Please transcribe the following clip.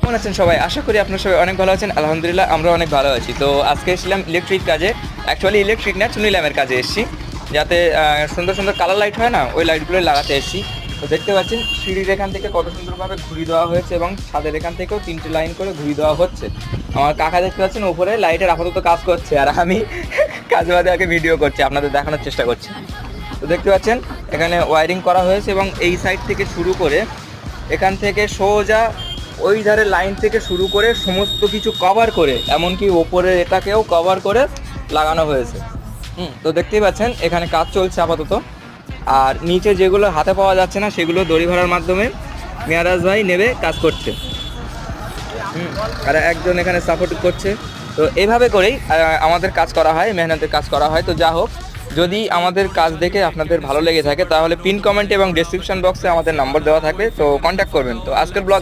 কেমন আছেন সবাই? আশা করি আপনারা সবাই অনেক ভালো আছেন। আলহামদুলিল্লাহ আমরা অনেক ভালো আছি। তো আজকে এসেছিলাম ইলেকট্রিক কাজে, অ্যাকচুয়ালি ইলেকট্রিক না, চুনি ল্যাম্পের কাজে এসেছি, যাতে সুন্দর সুন্দর কালার লাইট হয় না, ওই লাইটগুলো লাগাতে এসেছি। তো দেখতে পাচ্ছেন সিঁড়ির এখান থেকে কত সুন্দরভাবে ঘুরিয়ে দেওয়া হয়েছে এবং ছাদের এখান থেকেও 3টে লাইন করে ঘুরিয়ে দেওয়া হচ্ছে। আমার কাকা দেখতে পাচ্ছেন উপরে লাইটের আপাতত কাজ করছে, আর আমি কাজ বাদে আগে ভিডিও করছি, আপনাদের দেখানোর চেষ্টা করছি। তো দেখতে পাচ্ছেন এখানে ওয়্যারিং করা হয়েছে এবং এই সাইড থেকে শুরু করে এখান থেকে সোজা ওই ধারে লাইন থেকে শুরু করে সমস্ত কিছু কভার করে, এমনকি ওপরের এটাকেও কভার করে লাগানো হয়েছে। তো দেখতেই পাচ্ছেন এখানে কাজ চলছে আপাতত। আর নিচে যেগুলো হাতে পাওয়া যাচ্ছে না সেগুলো দড়ি ভাড়ার মাধ্যমে মেয়ারাজ ভাই নেবে কাজ করছে। আর একজন এখানে সাপোর্ট করছে। তো এভাবে করেই আমাদের কাজ করা হয়, মেহনতের কাজ করা হয়। তো যা হোক, যদি আমাদের কাজ দেখে আপনাদের ভালো লেগে থাকে তাহলে পিন কমেন্ট এবং ডেসক্রিপশন বক্সে আমাদের নম্বর দেওয়া থাকবে, তো কন্ট্যাক্ট করবেন। তো আজকের ব্লগ